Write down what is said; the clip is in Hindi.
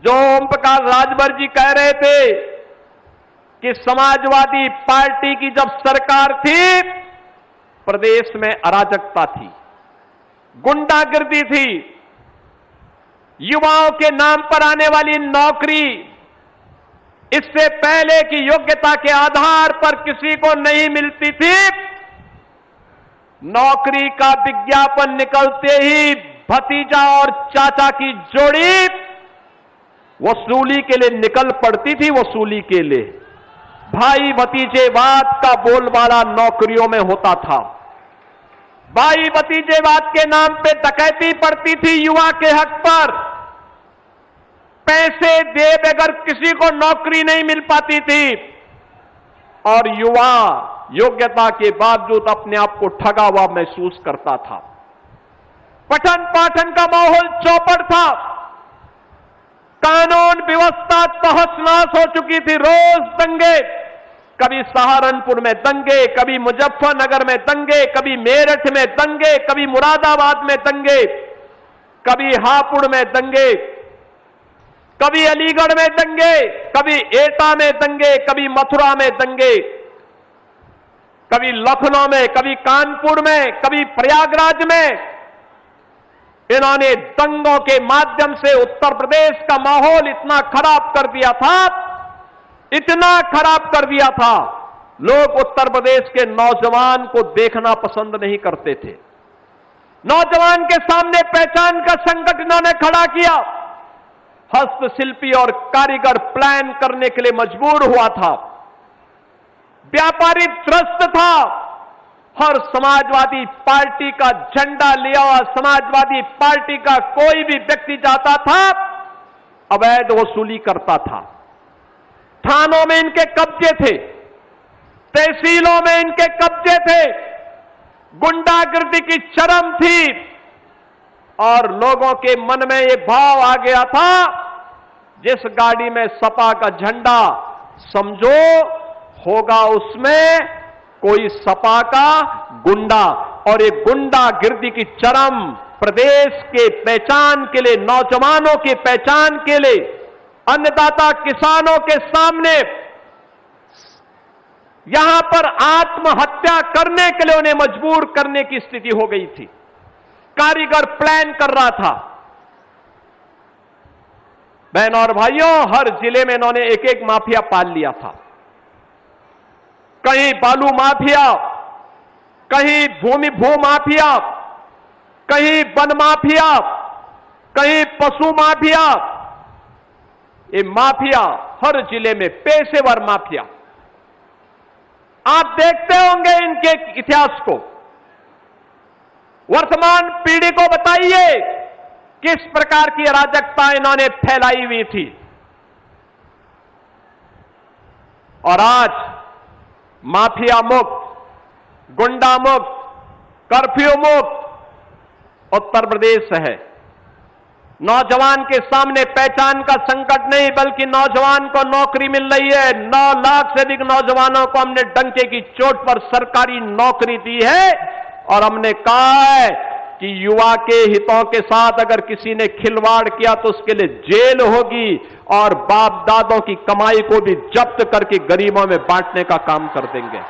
जो ओम प्रकाश राजभर जी कह रहे थे कि समाजवादी पार्टी की जब सरकार थी, प्रदेश में अराजकता थी, गुंडागिर्दी थी, युवाओं के नाम पर आने वाली नौकरी इससे पहले की योग्यता के आधार पर किसी को नहीं मिलती थी। नौकरी का विज्ञापन निकलते ही भतीजा और चाचा की जोड़ी वसूली के लिए निकल पड़ती थी। वसूली के लिए भाई भतीजेवाद का बोलबाला नौकरियों में होता था। भाई भतीजेवाद के नाम पे डकैती पड़ती थी युवा के हक पर। पैसे दे बगैर किसी को नौकरी नहीं मिल पाती थी और युवा योग्यता के बावजूद अपने आप को ठगा हुआ महसूस करता था। पठन पाठन का माहौल चौपट था। कानून व्यवस्था तहस-नहस हो चुकी थी। रोज दंगे, कभी सहारनपुर में दंगे, कभी मुजफ्फरनगर में दंगे, कभी मेरठ में दंगे, कभी मुरादाबाद में दंगे, कभी हापुड़ में दंगे, कभी अलीगढ़ में दंगे, कभी एटा में दंगे, कभी मथुरा में दंगे, कभी लखनऊ में, कभी कानपुर में, कभी प्रयागराज में। इन्होंने दंगों के माध्यम से उत्तर प्रदेश का माहौल इतना खराब कर दिया था, इतना खराब कर दिया था, लोग उत्तर प्रदेश के नौजवान को देखना पसंद नहीं करते थे। नौजवान के सामने पहचान का संकट इन्होंने खड़ा किया। हस्तशिल्पी और कारीगर प्लान करने के लिए मजबूर हुआ था। व्यापारी त्रस्त था। हर समाजवादी पार्टी का झंडा लिया हुआ समाजवादी पार्टी का कोई भी व्यक्ति जाता था, अवैध वसूली करता था। थानों में इनके कब्जे थे, तहसीलों में इनके कब्जे थे, गुंडागिर्दी की चरम थी और लोगों के मन में यह भाव आ गया था, जिस गाड़ी में सपा का झंडा समझो होगा उसमें कोई सपा का गुंडा। और ये गुंडागिर्दी की चरम प्रदेश के पहचान के लिए, नौजवानों की पहचान के लिए, अन्नदाता किसानों के सामने यहां पर आत्महत्या करने के लिए उन्हें मजबूर करने की स्थिति हो गई थी। कारीगर प्लान कर रहा था। बहनों और भाइयों, हर जिले में इन्होंने एक एक माफिया पाल लिया था। कहीं बालू माफिया, कहीं भू माफिया, कहीं वन माफिया, कहीं पशु माफिया। ये माफिया हर जिले में, पेशेवर माफिया। आप देखते होंगे इनके इतिहास को। वर्तमान पीढ़ी को बताइए किस प्रकार की अराजकता इन्होंने फैलाई हुई थी। और आज माफिया मुक्त, गुंडा मुक्त, कर्फ्यू मुक्त उत्तर प्रदेश है। नौजवान के सामने पहचान का संकट नहीं, बल्कि नौजवान को नौकरी मिल रही है। 9 लाख से अधिक नौजवानों को हमने डंके की चोट पर सरकारी नौकरी दी है और हमने कहा है कि युवा के हितों के साथ अगर किसी ने खिलवाड़ किया तो उसके लिए जेल होगी और बाप दादों की कमाई को भी जब्त करके गरीबों में बांटने का काम कर देंगे।